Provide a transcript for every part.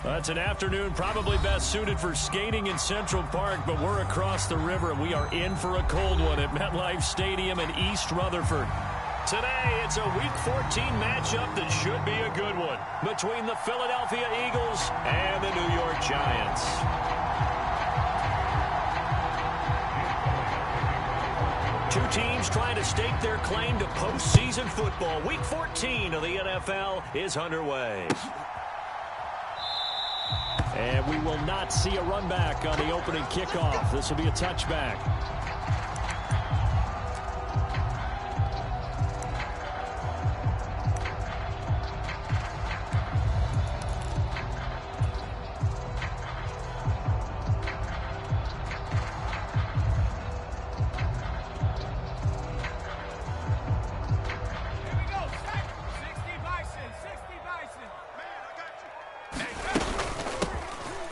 It's an afternoon probably best suited for skating in Central Park, but we're across the river, and we are in for a cold one at MetLife Stadium in East Rutherford. Today, it's a Week 14 matchup that should be a good one between the Philadelphia Eagles and the New York Giants. Two teams trying to stake their claim to postseason football. Week 14 of the NFL is underway. And we will not see a run back on the opening kickoff. This will be a touchback.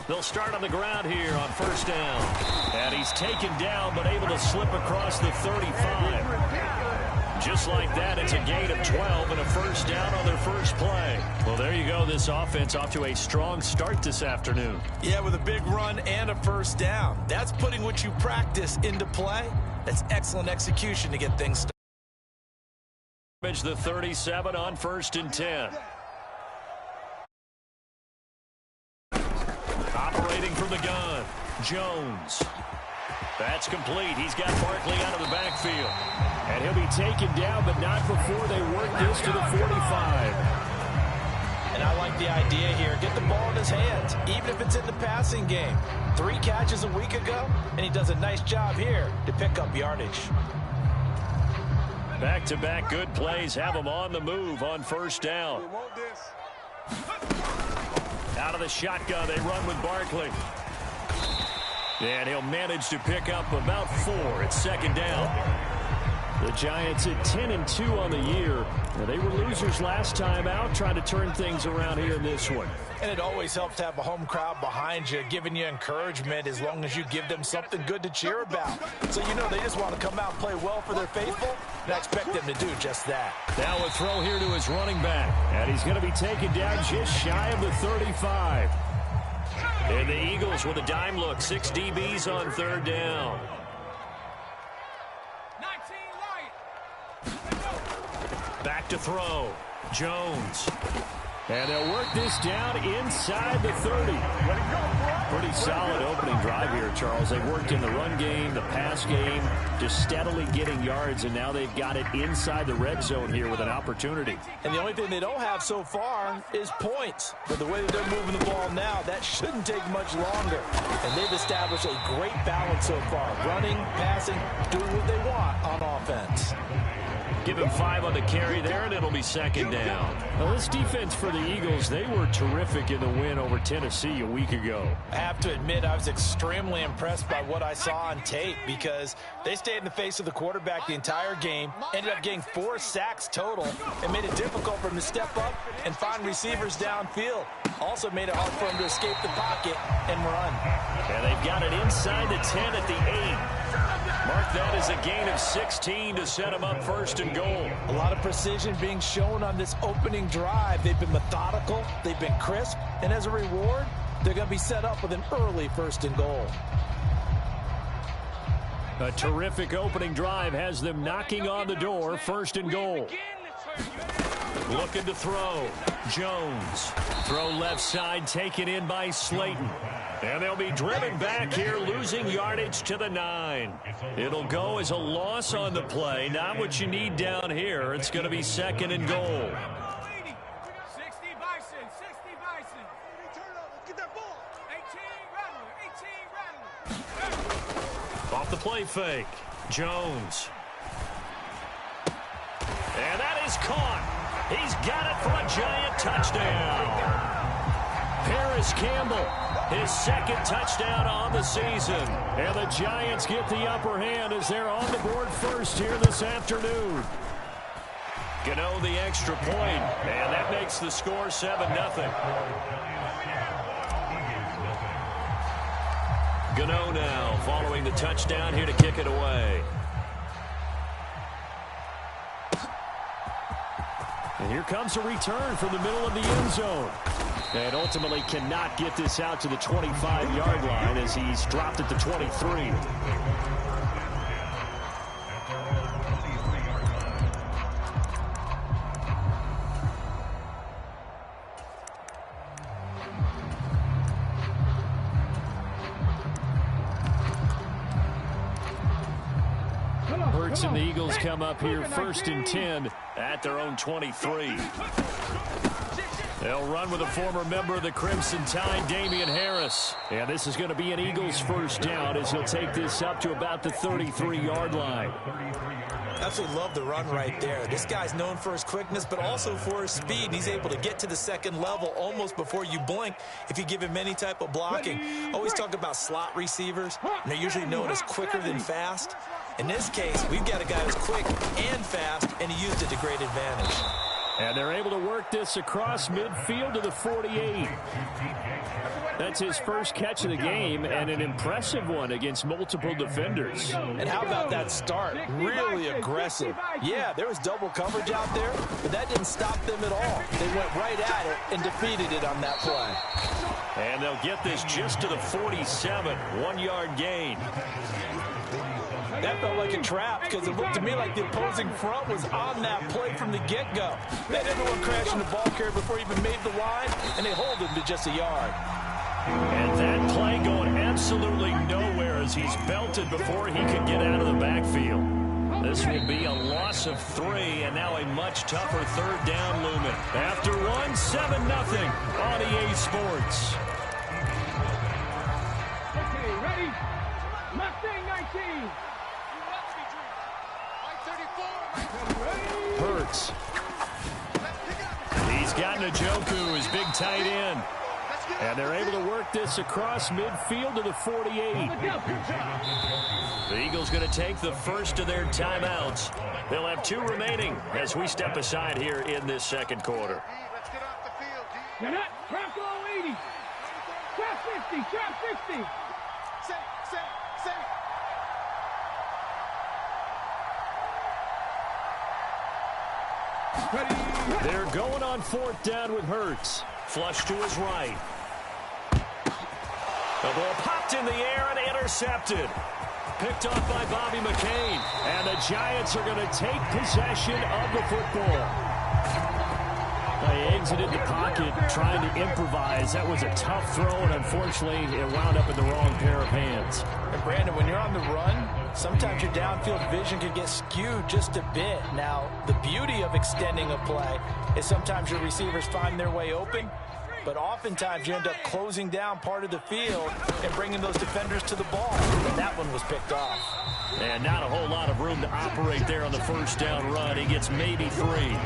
They'll start on the ground here on first down. And he's taken down, but able to slip across the 35. Just like that, it's a gain of 12 and a first down on their first play. Well, there you go. This offense off to a strong start this afternoon. Yeah, with a big run and a first down. That's putting what you practice into play. That's excellent execution to get things started. The 37 on first and 10. Operating from the gun, Jones. That's complete. He's got Barkley out of the backfield. And he'll be taken down, but not before they work this to the 45. And I like the idea here. Get the ball in his hands, even if it's in the passing game. 3 catches a week ago, and he does a nice job here to pick up yardage. Back-to-back good plays have him on the move on first down. Out of the shotgun, they run with Barkley. And he'll manage to pick up about 4 at second down. The Giants at 10-2 on the year. Now, they were losers last time out, trying to turn things around here in this one. And it always helps to have a home crowd behind you, giving you encouragement as long as you give them something good to cheer about. So you know they just want to come out and play well for their faithful, and I expect them to do just that. Now a throw here to his running back, and he's going to be taken down just shy of the 35. And the Eagles with a dime look, 6 DBs on third down. Back to throw. Jones. And they'll work this down inside the 30. Pretty solid opening drive here, Charles. They've worked in the run game, the pass game, just steadily getting yards, and now they've got it inside the red zone here with an opportunity. And the only thing they don't have so far is points. But the way that they're moving the ball now, that shouldn't take much longer. And they've established a great balance so far. Running, passing, doing what they want on offense. Give him 5 on the carry there, and it'll be second down. Well, this defense for the Eagles, they were terrific in the win over Tennessee a week ago. I have to admit, I was extremely impressed by what I saw on tape because they stayed in the face of the quarterback the entire game, ended up getting 4 sacks total, and made it difficult for him to step up and find receivers downfield. Also made it hard for him to escape the pocket and run. And they've got it inside the 10 at the 8. Mark that as a gain of 16 to set them up first and goal. A lot of precision being shown on this opening drive. They've been methodical, they've been crisp, and as a reward, they're going to be set up with an early first and goal. A terrific opening drive has them knocking on the door, first and goal. Looking to throw. Jones. Throw left side, taken in by Slayton. And they'll be driven back here, losing yardage to the 9. It'll go as a loss on the play. Not what you need down here. It's going to be second and goal. 60 Bison, 60 Bison. Get that ball. 18 Rattler. Off the play fake. Jones. And that is caught. He's got it for a Giant touchdown. Paris Campbell, his second touchdown on the season. And the Giants get the upper hand as they're on the board first here this afternoon. Gano the extra point, and that makes the score 7-0. Gano now following the touchdown here to kick it away. And here comes a return from the middle of the end zone. And ultimately cannot get this out to the 25-yard line as he's dropped at the 23. Hurts and the Eagles come up here 1st and 10 at their own 23. They'll run with a former member of the Crimson Tide, Damian Harris. And this is going to be an Eagles first down as he'll take this up to about the 33-yard line. Absolutely love the run right there. This guy's known for his quickness, but also for his speed. And he's able to get to the second level almost before you blink if you give him any type of blocking. Always talk about slot receivers, and they're usually known as quicker than fast. In this case, we've got a guy who's quick and fast, and he used it to great advantage. And they're able to work this across midfield to the 48. That's his first catch of the game, and an impressive one against multiple defenders. And how about that start? Really aggressive. Yeah, there was double coverage out there, but that didn't stop them at all. They went right at it and defeated it on that play. And they'll get this just to the 47, 1-yard gain. That felt like a trap because it looked to me like the opposing front was on that play from the get-go. They didn't want to crash in the ball carrier before he even made the line, and they hold him to just a yard. And that play going absolutely nowhere as he's belted before he could get out of the backfield. This will be a loss of 3, and now a much tougher third down looming. After one, 7-0 on EA Sports. Okay, ready? Mustang 19. Hurts. He's got Njoku, his big tight end. And they're able to work this across midfield to the 48. The Eagles going to take the first of their timeouts. They'll have 2 remaining as we step aside here in this second quarter. You're not. Trap goal 80. Trap 50. Trap 50. Set. They're going on 4th down with Hurts. Flush to his right. The ball popped in the air and intercepted. Picked off by Bobby McCain. And the Giants are going to take possession of the football. They exited the pocket trying to improvise. That was a tough throw, and unfortunately, it wound up in the wrong pair of hands. And Brandon, when you're on the run, sometimes your downfield vision can get skewed just a bit. Now, the beauty of extending a play is sometimes your receivers find their way open, but oftentimes you end up closing down part of the field and bringing those defenders to the ball. And that one was picked off. And not a whole lot of room to operate there on the first down run. He gets maybe 3.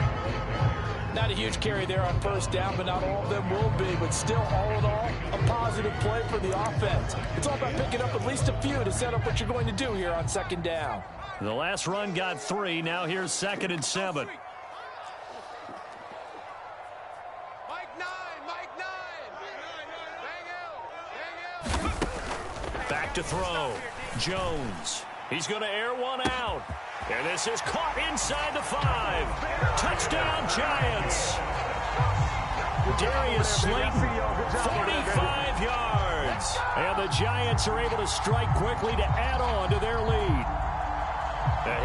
Not a huge carry there on first down, but not all of them will be. But still, all in all, a positive play for the offense. It's all about picking up at least a few to set up what you're going to do here on second down. The last run got 3. Now here's 2nd and 7. Back to throw. Jones. He's going to air one out. And this is caught inside the 5. Touchdown, Giants. Darius Slayton, 45 yards. And the Giants are able to strike quickly to add on to their lead.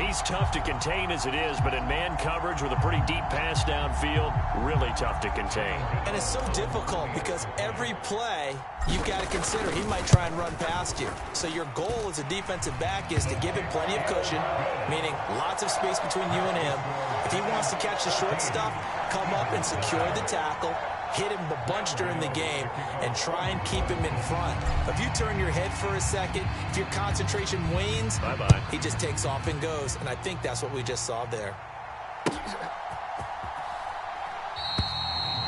He's tough to contain as it is, but in man coverage with a pretty deep pass downfield, really tough to contain. And it's so difficult because every play you've got to consider he might try and run past you. So your goal as a defensive back is to give him plenty of cushion, meaning lots of space between you and him. If he wants to catch the short stuff, come up and secure the tackle, hit him a bunch during the game, and try and keep him in front. If you turn your head for a second, if your concentration wanes, bye-bye. He just takes off and goes, and I think that's what we just saw there.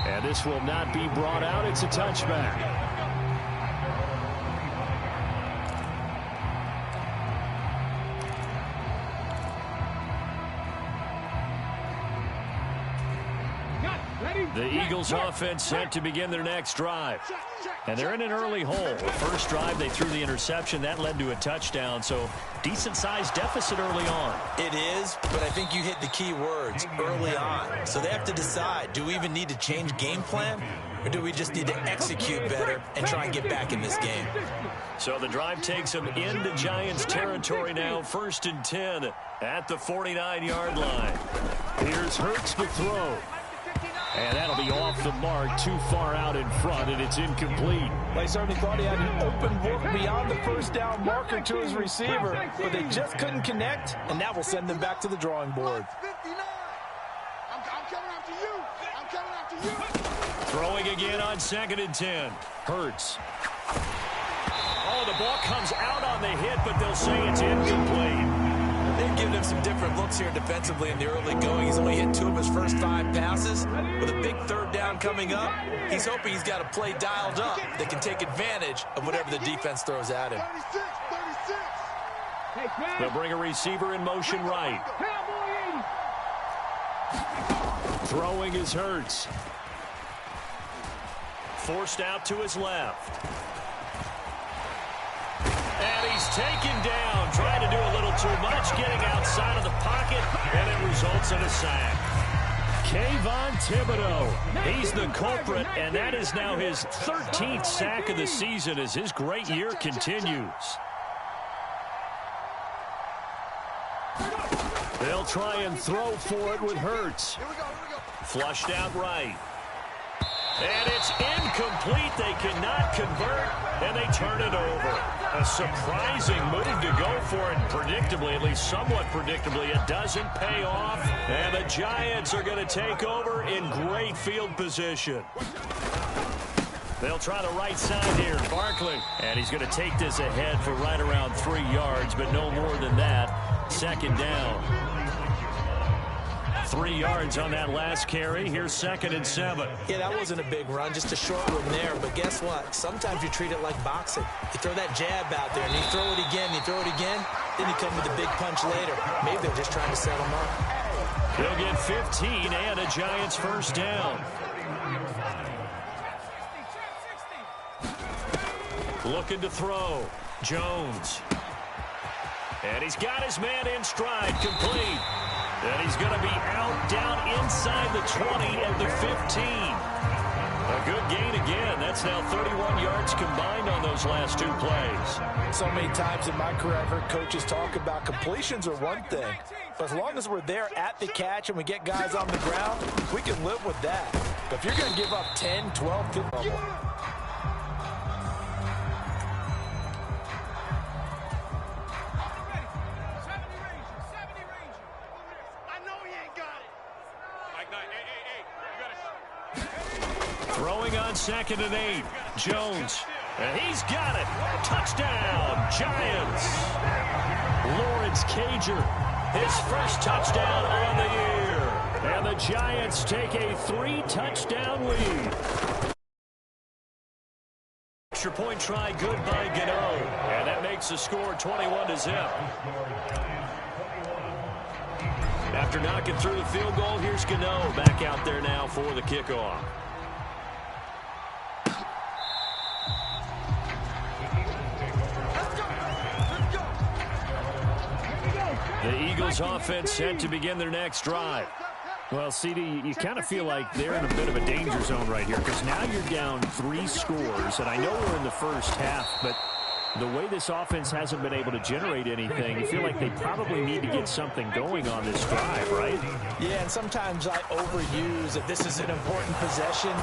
And this will not be brought out. It's a touchback. Ready? The Eagles offense set to begin their next drive. And they're in an early hole. The first drive, they threw the interception. That led to a touchdown. So decent-sized deficit early on. It is, but I think you hit the key words, early on. So they have to decide, do we even need to change game plan? Or do we just need to execute better and try and get back in this game? So the drive takes them into Giants territory now. 1st and 10 at the 49-yard line. Here's Hurts to throw. And that'll be off the mark, too far out in front, and it's incomplete. They certainly thought he had an open look beyond the first down marker to his receiver, but they just couldn't connect, and that will send them back to the drawing board. I'm coming after you. I'm coming after you. Throwing again on 2nd and 10. Hurts. Oh, the ball comes out on the hit, but they'll say it's incomplete. They've given him some different looks here defensively in the early going. He's only hit 2 of his first 5 passes. With a big 3rd down coming up, he's hoping he's got a play dialed up that can take advantage of whatever the defense throws at him. 36. They'll bring a receiver in motion right. Throwing is Hurts. Forced out to his left. And he's taken down, trying to do a little too much, getting outside of the pocket, and it results in a sack. Kayvon Thibodeau, he's the culprit, and that is now his 13th sack of the season as his great year continues. They'll try and throw for it with Hurts. Flushed out right. And it's incomplete. They cannot convert, and they turn it over. A surprising move to go for it. Predictably, at least somewhat predictably, it doesn't pay off. And the Giants are going to take over in great field position. They'll try the right side here. Barkley. And he's going to take this ahead for right around 3 yards, but no more than that. 2nd down. 3 yards on that last carry. Here's 2nd and 7. Yeah, that wasn't a big run, just a short one there. But guess what? Sometimes you treat it like boxing. You throw that jab out there, and you throw it again, you throw it again, then you come with a big punch later. Maybe they're just trying to set him up. They'll get 15 and a Giants 1st down. Looking to throw. Jones. And he's got his man in stride, complete. And he's going to be out down inside the 20 and the 15. A good gain again. That's now 31 yards combined on those last 2 plays. So many times in my career I've heard coaches talk about completions are one thing. But as long as we're there at the catch and we get guys on the ground, we can live with that. But if you're going to give up 10, 12, 15... Throwing on 2nd and 8. Jones. And he's got it. Touchdown, Giants. Lawrence Cager, his first touchdown on the year. And the Giants take a 3-touchdown lead. Extra point try good by Gano. And that makes the score 21-0. After knocking through the field goal, here's Gano back out there now for the kickoff. The Eagles offense set to begin their next drive. Well, CD, you kind of feel like they're in a bit of a danger zone right here because now you're down 3 scores, and I know we're in the first half, but the way this offense hasn't been able to generate anything, you feel like they probably need to get something going on this drive, right? Yeah, and sometimes I overuse that this is an important possession.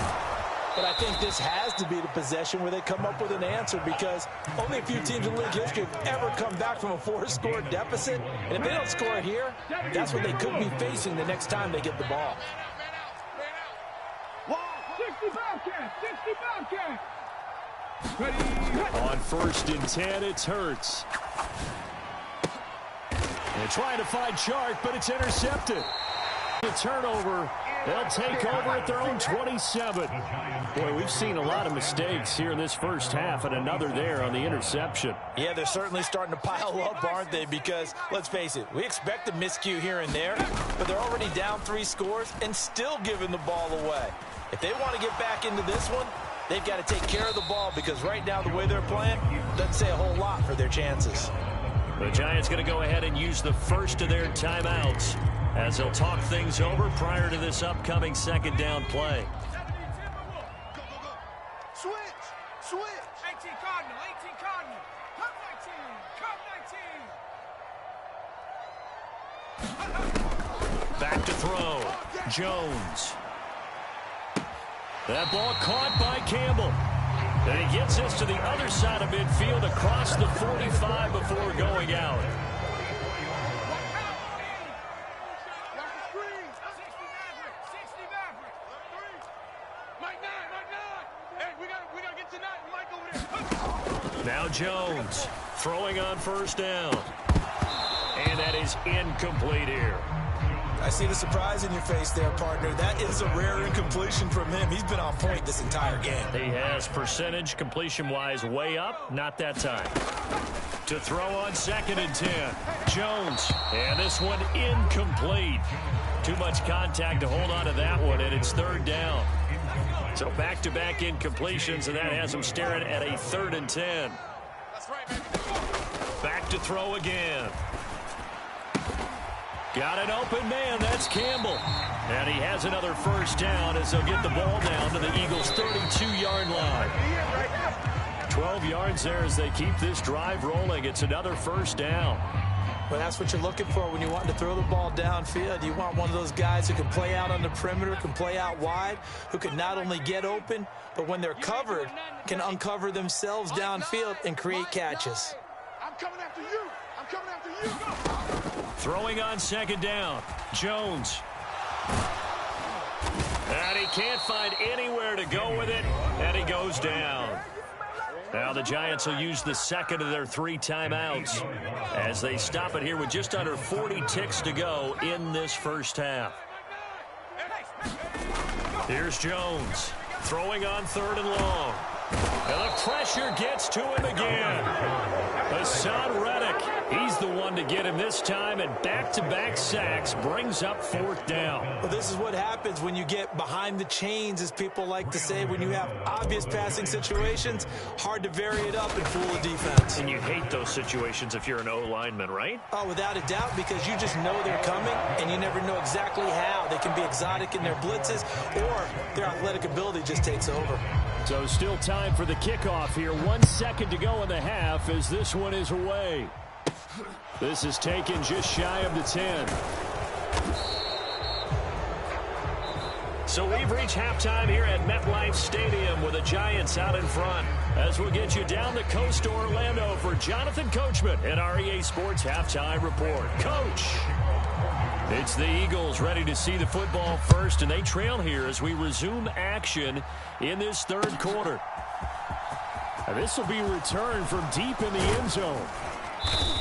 But I think this has to be the possession where they come up with an answer because only a few teams in league history have ever come back from a 4-score deficit. And if they don't score here, that's what they could be facing the next time they get the ball. 60 Bobcat. On 1st and 10, it's Hurts. They're trying to find Chark, but it's intercepted. The turnover, They'll take over at their own 27. Boy, we've seen a lot of mistakes here in this first half, and another there on the interception. Yeah, they're certainly starting to pile up, aren't they? Because, let's face it, we expect a miscue here and there, but they're already down 3 scores and still giving the ball away. If they want to get back into this one, they've got to take care of the ball, because right now the way they're playing doesn't say a whole lot for their chances. The Giants going to go ahead and use the first of their timeouts as they'll talk things over prior to this upcoming second down play. Switch. 18 Cardinal. Come 19. Back to throw. Jones. That ball caught by Campbell. And he gets this to the other side of midfield across the 45 before going out. Now Jones throwing on first down. And that is incomplete here. I see the surprise in your face there, partner. That is a rare incompletion from him. He's been on point this entire game. He has percentage completion-wise way up. Not that time. To throw on 2nd and 10. Jones. And this one incomplete. Too much contact to hold on to that one, and it's 3rd down. So back-to-back incompletions, and that has him staring at a 3rd and 10. Back to throw again. Got an open man. That's Campbell. And he has another first down as they'll get the ball down to the Eagles' 32-yard line. 12 yards there as they keep this drive rolling. It's another first down. Well, that's what you're looking for when you want to throw the ball downfield. You want one of those guys who can play out on the perimeter, can play out wide, who can not only get open, but when they're covered, can uncover themselves downfield and create catches. I'm coming after you. Throwing on 2nd down. Jones. And he can't find anywhere to go with it, and he goes down. Now the Giants will use the second of their 3 timeouts as they stop it here with just under 40 ticks to go in this first half. Here's Jones throwing on 3rd and long. And the pressure gets to him again. Hassan Reddick, he's the one to get him this time, and back-to-back sacks brings up 4th down. Well, this is what happens when you get behind the chains, as people like to say. When you have obvious passing situations, hard to vary it up and fool the defense. And you hate those situations if you're an O-lineman, right? Oh, without a doubt, because you just know they're coming, and you never know exactly how. They can be exotic in their blitzes, or their athletic ability just takes over. So still time for the kickoff here. 1 second to go in the half as this one is away. This is taken just shy of the 10. So we've reached halftime here at MetLife Stadium with the Giants out in front. As we'll get you down the coast to Orlando for Jonathan Coachman and our EA Sports Halftime Report. Coach! It's the Eagles ready to see the football first, and they trail here as we resume action in this 3rd quarter. And this will be returned from deep in the end zone.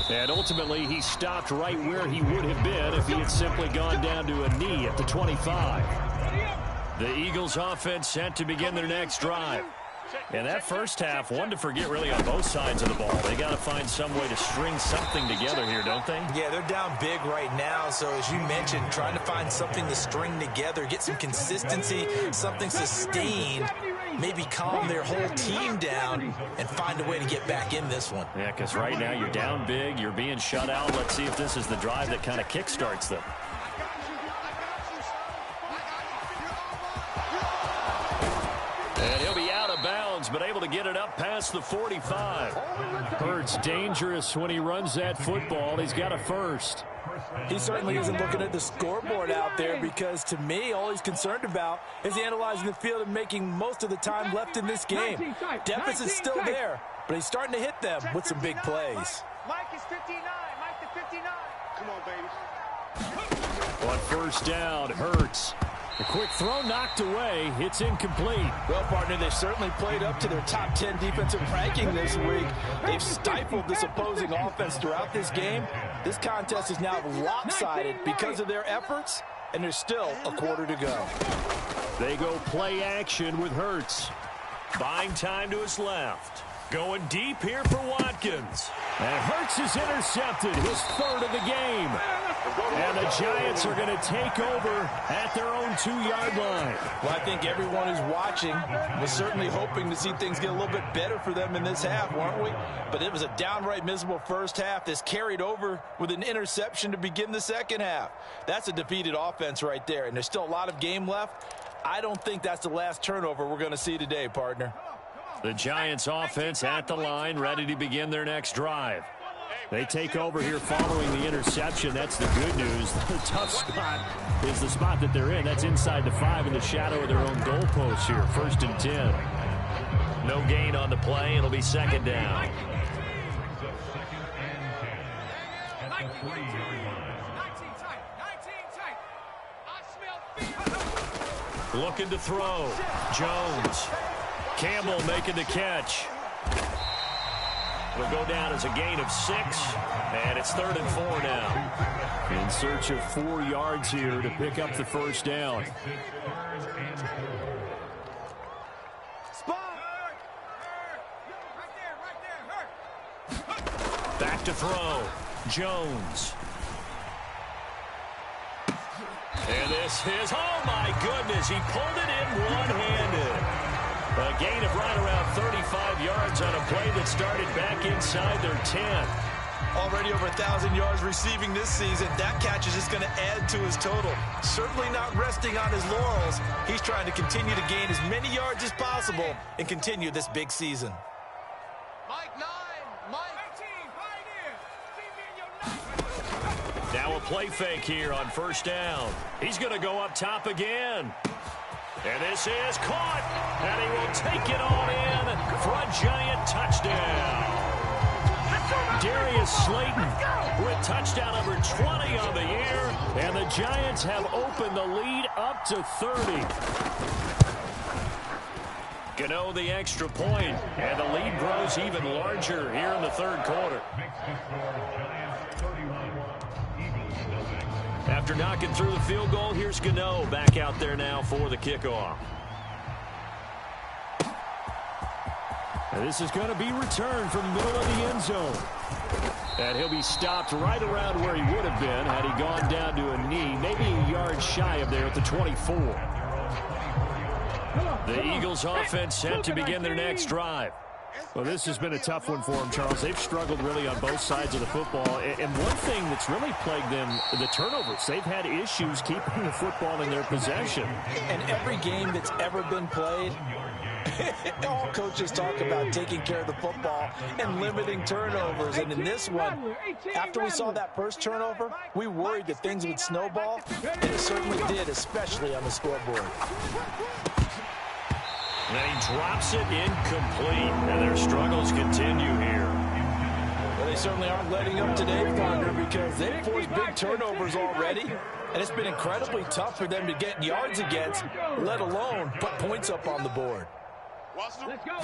And ultimately, he stopped right where he would have been if he had simply gone down to a knee at the 25. The Eagles offense set to begin their next drive. And that first half, one to forget really on both sides of the ball. They got to find some way to string something together here, don't they? Yeah, they're down big right now. So as you mentioned, trying to find something to string together, get some consistency, something sustained, maybe calm their whole team down and find a way to get back in this one. Yeah, because right now you're down big, you're being shut out. Let's see if this is the drive that kind of kickstarts them. And he'll be out of bounds, but able to get it up past the 45. Hurts dangerous when he runs that football. He's got a first. He certainly isn't looking at the scoreboard out there because, to me, all he's concerned about is analyzing the field and making most of the time left in this game. Deficit's still there, but he's starting to hit them with some big plays. Mike is 59. Mike the 59. Come on, baby. On first down, Hurts. A quick throw knocked away. It's incomplete. Well, partner, they've certainly played up to their top 10 defensive ranking this week. They've stifled this opposing offense throughout this game. This contest is now lopsided because of their efforts and there's still a quarter to go. They go play action with Hurts. Buying time to his left. Going deep here for Watkins. And Hurts is intercepted, his third of the game. And the Giants are going to take over at their own 2-yard line. Well, I think everyone who's watching was certainly hoping to see things get a little bit better for them in this half, weren't we? But it was a downright miserable first half. This carried over with an interception to begin the second half. That's a defeated offense right there, and there's still a lot of game left. I don't think that's the last turnover we're going to see today, partner. The Giants offense at the line, ready to begin their next drive. They take over here following the interception. That's the good news. The tough spot is the spot that they're in. That's inside the 5 in the shadow of their own goalpost here. 1st and 10. No gain on the play. It'll be second down. Looking to throw. Jones. Campbell making the catch. It'll go down as a gain of 6, and it's 3rd and 4 now. In search of 4 yards here to pick up the first down. Back to throw. Jones. And this is, oh my goodness, he pulled it in one-handed. A gain of right around 35 yards on a play that started back inside their 10. Already over 1,000 yards receiving this season. That catch is just going to add to his total. Certainly not resting on his laurels. He's trying to continue to gain as many yards as possible and continue this big season. Mike 9, Mike 18, Now a play fake here on first down. He's going to go up top again. And this is caught, and he will take it all in for a Giant touchdown. Darius Slayton with touchdown number 20 on the year, and the Giants have opened the lead up to 30. Gano the extra point, and the lead grows even larger here in the third quarter. After knocking through the field goal, here's Gano back out there now for the kickoff. And this is going to be returned from the middle of the end zone. And he'll be stopped right around where he would have been had he gone down to a knee, maybe a yard shy of there at the 24. The Eagles offense set to begin their next drive. Well, this has been a tough one for them, Charles. They've struggled really on both sides of the football. And one thing that's really plagued them, the turnovers. They've had issues keeping the football in their possession. And every game that's ever been played, all coaches talk about taking care of the football and limiting turnovers. And in this one, after we saw that first turnover, we worried that things would snowball, and it certainly did, especially on the scoreboard. Then he drops it incomplete, and their struggles continue here. Well, they certainly aren't letting up today, partner, because they've forced big turnovers already, and it's been incredibly tough for them to get yards against, let alone put points up on the board. Let's go.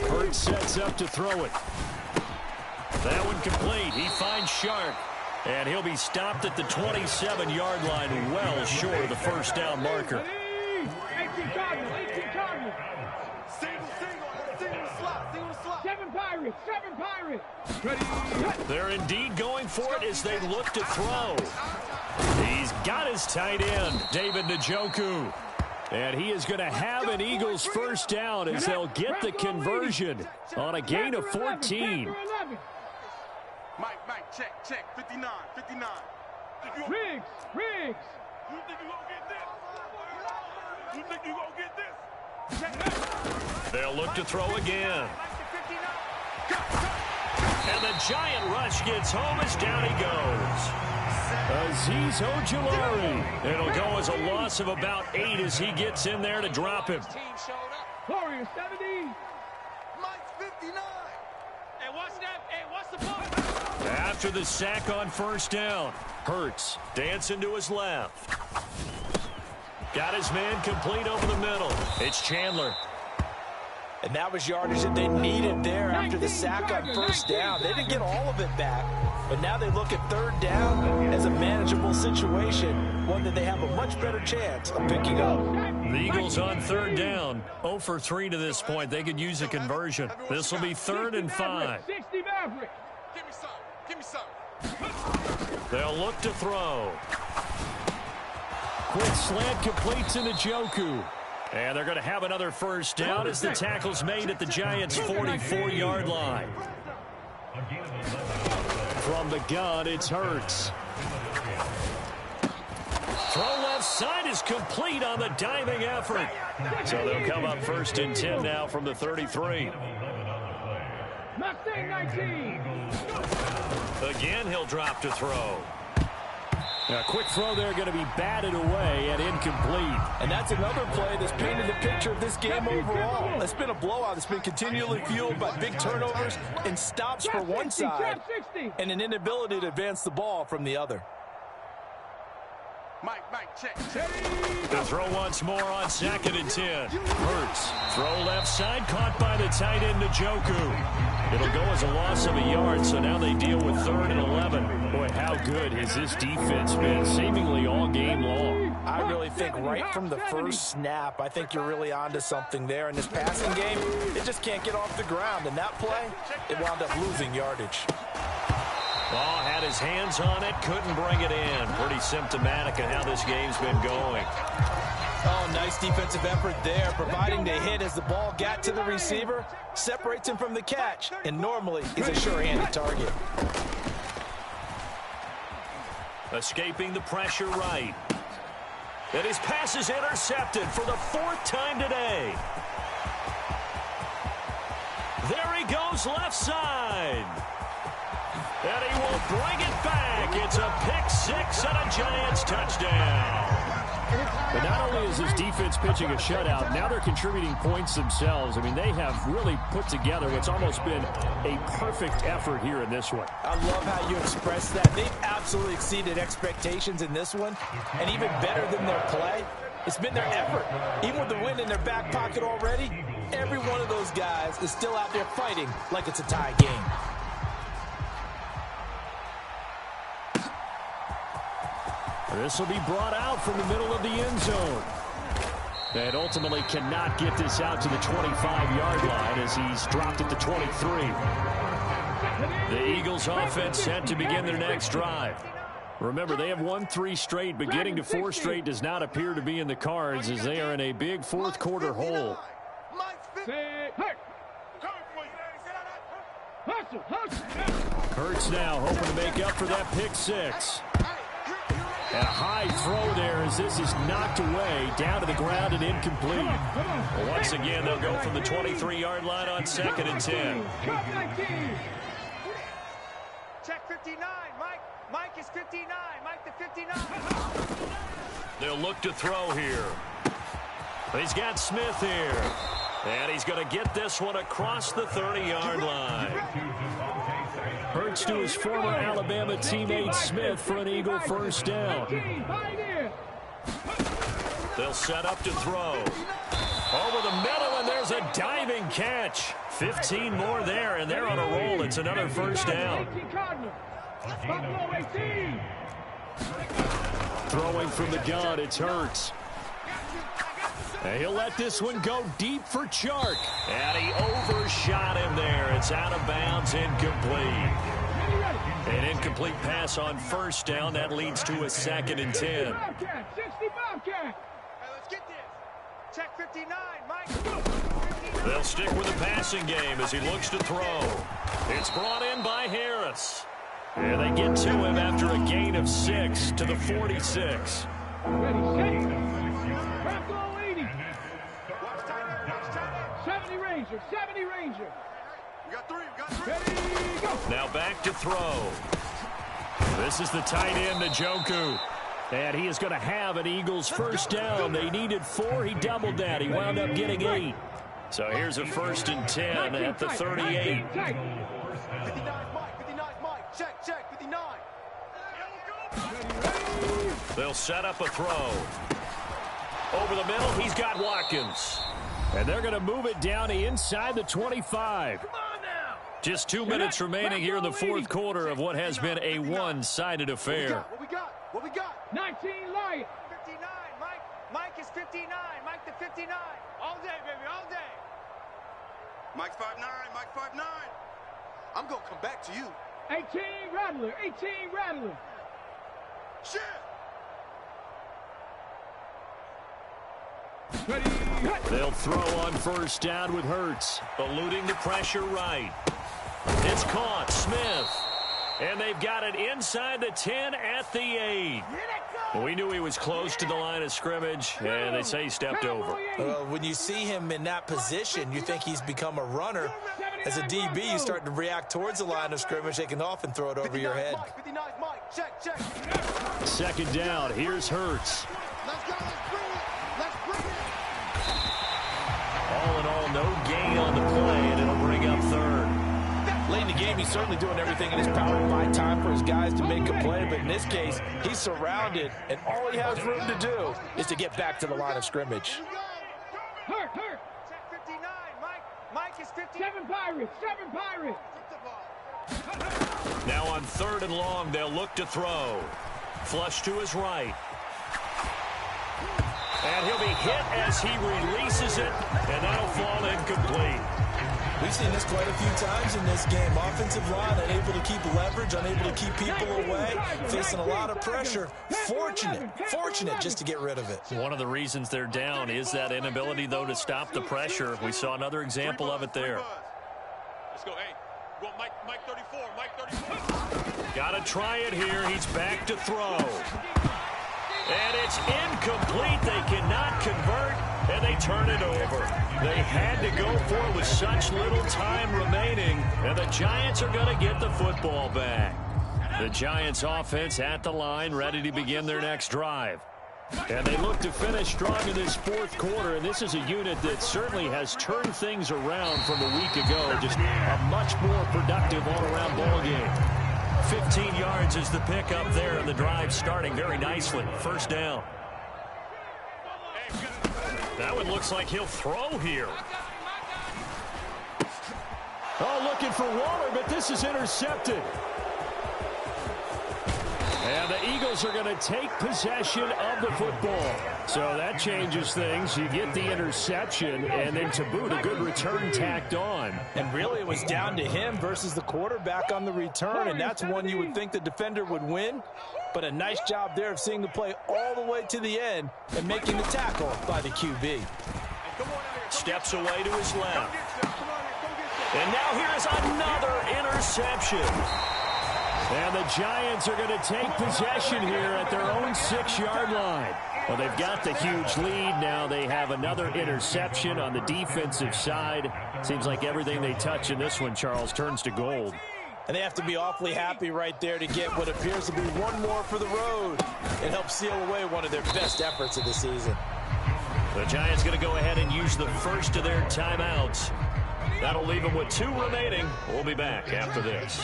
Hurts sets up to throw it. That one complete. He finds Sharp, and he'll be stopped at the 27-yard line, well short of the first down marker. 18 Cardinals. Single slot. 7 Pirates. Ready. They're indeed going for it as they look to throw. He's got his tight end, David Njoku. And he is going to have an Eagles first down as they'll get the conversion on a gain of 14. Mike, check. 59. Riggs. You think you gonna get this? You think you gonna get this? Check. They'll look to throw again. And the Giant rush gets home as down he goes. Azeez Ojulari. It'll go as a loss of about 8 as he gets in there to drop him. Warriors 70. Mike 59. Hey, what's that? Hey, what's the ball? After the sack on first down, Hurts dancing to his left. Got his man complete over the middle. It's Chandler. And that was yardage that they needed there after the sack on first down. They didn't get all of it back, but now they look at third down as a manageable situation, one that they have a much better chance of picking up. The Eagles on third down, 0 for 3 to this point. They could use a conversion. This will be 3rd and 5. 60 Maverick. Give me some. Give me some. They'll look to throw. Quick slant completes into Njoku. And they're going to have another first down as the tackle's made at the Giants' 44-yard line. From the gun, it's Hurts. Throw left side is complete on the diving effort. So they'll come up 1st and 10 now from the 33. Mustang 19. Again, he'll drop to throw. A quick throw there going to be batted away and incomplete. And that's another play that's painted the picture of this game overall. It's been a blowout. It's been continually fueled by big turnovers and stops for one side and an inability to advance the ball from the other. Mike, check. The throw once more on 2nd and 10. Hurts. Throw left side, caught by the tight end, Njoku. It'll go as a loss of a yard, so now they deal with 3rd and 11. Boy, how good has this defense been, seemingly all game long. I really think right from the first snap, I think you're really onto something there. In this passing game, it just can't get off the ground. And that play, it wound up losing yardage. Ball had his hands on it, couldn't bring it in. Pretty symptomatic of how this game's been going. Oh, nice defensive effort there, providing the hit as the ball got to the receiver, separates him from the catch, and normally is a sure-handed target. Escaping the pressure right. And his pass is intercepted for the 4th time today. There he goes left side. And he will bring it back. It's a pick 6 and a Giants touchdown. But not only is this defense pitching a shutout, now they're contributing points themselves. I mean, they have really put together what's almost been a perfect effort here in this one. I love how you express that. They've absolutely exceeded expectations in this one, and even better than their play, it's been their effort. Even with the win in their back pocket already, every one of those guys is still out there fighting like it's a tie game. This will be brought out from the middle of the end zone. And ultimately cannot get this out to the 25-yard line as he's dropped at the 23. The Eagles offense set to begin their next drive. Remember, they have won 3 straight, but getting to 4 straight does not appear to be in the cards as they are in a big 4th quarter hole. Hurts now hoping to make up for that pick 6. And a high throw there as this is knocked away, down to the ground and incomplete. Well, once again, they'll go from the 23-yard line on 2nd and 10. Check 59, Mike. Mike is 59. Mike the 59. They'll look to throw here. He's got Smith here. And he's going to get this one across the 30-yard line. Hurts to his former Alabama teammate Smith for an Eagle first down. They'll set up to throw. Over the middle, and there's a diving catch. 15 more there, and they're on a roll. It's another first down. Throwing from the gun, it's Hurts. And he'll let this one go deep for Chark. And he overshot him there. It's out of bounds, incomplete. An incomplete pass on first down. That leads to a 2nd and 10. 60 Bobcat. Hey, let's get this. Check 59, Mike. They'll stick with the passing game as he looks to throw. It's brought in by Harris. And they get to him after a gain of 6 to the 46. Ready, set. Bronco 80. 70 Ranger, 70 Ranger. We got 3, we got 3. Ready, go. Now back to throw. This is the tight end, Njoku. And he is going to have an Eagles first down. They needed 4. He doubled that. He wound up getting 8. So here's a 1st and 10 at the 38. 59 Mike. Check 59. They'll set up a throw. Over the middle, he's got Watkins. And they're going to move it down inside the 25. Just 2 minutes remaining here in the fourth quarter of what has been a one-sided affair. What we got? What we got? 19 Lions. 59, Mike. Mike is 59. Mike the 59. All day, baby, all day. Mike's 5'9", Mike's 5'9". I'm going to come back to you. 18 Rattler. 18 Rattler. Shit! Ready. They'll throw on first down with Hurts. Eluding the pressure right. It's caught. Smith. And they've got it inside the 10 at the 8. We knew he was close to the line of scrimmage, and they say he stepped over. Well, when you see him in that position, you think he's become a runner. As a DB, you start to react towards the line of scrimmage. They can often throw it over your head. 59 Mike. Check, check. Second down. Here's Hurts. Let's go. Let's bring it. Let's bring it. All in all, no gain on the play, and it'll bring up third. Late in the game, he's certainly doing everything in his power to buy time for his guys to make a play. But in this case, he's surrounded, and all he has room to do is to get back to the line of scrimmage. Hurt. Check 59. Mike is 59. 7 Pirates. 7 Pirates. Now on third and long, they'll look to throw. Flush to his right. And he'll be hit as he releases it, and that'll fall incomplete. We've seen this quite a few times in this game. Offensive line unable to keep leverage, unable to keep people away, facing a lot of pressure. Fortunate just to get rid of it. One of the reasons they're down is that inability, though, to stop the pressure. We saw another example of it there. Let's go. Hey, go Mike 34. Mike 34. Got to try it here. He's back to throw. And it's incomplete. They cannot convert, and they turn it over. They had to go for it with such little time remaining, and the Giants are going to get the football back. The Giants offense at the line, ready to begin their next drive. And they look to finish strong in this fourth quarter, and this is a unit that certainly has turned things around from a week ago. Just a much more productive all-around ball game. 15 yards is the pickup there, and the drive starting very nicely. First down. That one looks like he'll throw here. Oh, looking for Waller, but this is intercepted. And the Eagles are going to take possession of the football. So that changes things. You get the interception, and then to boot, a good return tacked on. And really, it was down to him versus the quarterback on the return, and that's one you would think the defender would win. But a nice job there of seeing the play all the way to the end and making the tackle by the QB. Steps away to his left. And now here's another interception. And the Giants are going to take possession here at their own 6-yard line. Well, they've got the huge lead. Now they have another interception on the defensive side. Seems like everything they touch in this one, Charles, turns to gold. And they have to be awfully happy right there to get what appears to be one more for the road and help seal away one of their best efforts of the season. The Giants going to go ahead and use the first of their timeouts. That'll leave them with 2 remaining. We'll be back after this.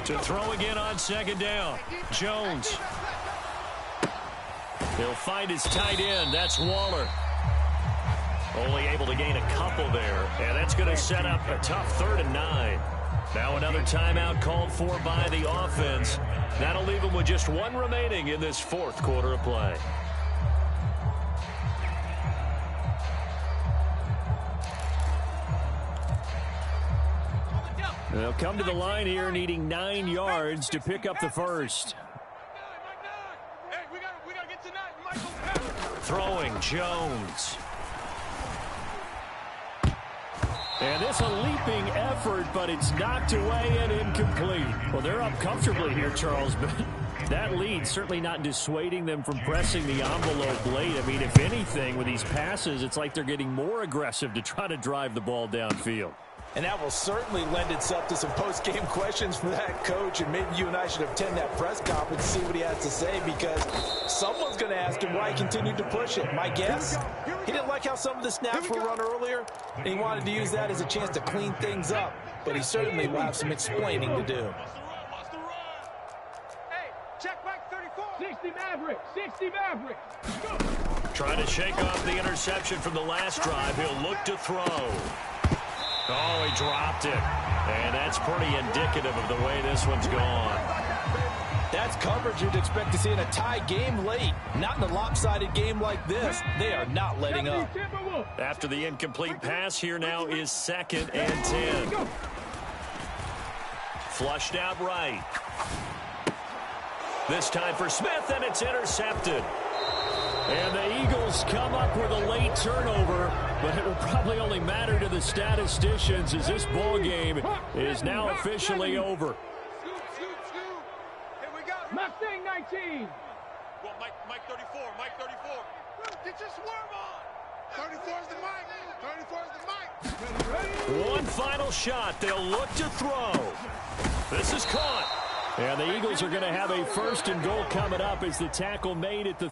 To throw again on second down. Jones. He'll find his tight end. That's Waller. Only able to gain a couple there. And that's going to set up a tough 3rd and 9. Now another timeout called for by the offense. That'll leave them with just 1 remaining in this fourth quarter of play. They'll come to the line here needing 9 yards to pick up the first. Hey, we gotta get to 9. Michael. Throwing Jones. And this a leaping effort, but it's knocked away and incomplete. Well, they're up comfortably here, Charles, but that lead certainly not dissuading them from pressing the envelope late. I mean, if anything, with these passes, it's like they're getting more aggressive to try to drive the ball downfield. And that will certainly lend itself to some post-game questions for that coach. And maybe you and I should attend that press conference and see what he has to say, because someone's going to ask him why he continued to push it. My guess, he didn't like how some of the snaps were run earlier, and he wanted to use that as a chance to clean things up. But he certainly will have some explaining to do. Hey, check Mike 34. 60 Maverick. 60 Maverick. Trying to shake off the interception from the last drive. He'll look to throw. Oh, he dropped it. And that's pretty indicative of the way this one's gone. That's coverage you'd expect to see in a tie game late. Not in a lopsided game like this. They are not letting up. After the incomplete pass, here now is 2nd and 10. Flushed out right. This time for Smith, and it's intercepted. And the Eagles come up with a late turnover, but it will probably only matter to the statisticians as this ball game is now officially over. Mustang 19. Well, Mike 34, Mike 34. Get your swerve on. 34 is the Mike. 34 is the Mike. One final shot. They'll look to throw. This is caught. And the Eagles are going to have a 1st and goal coming up as the tackle made at the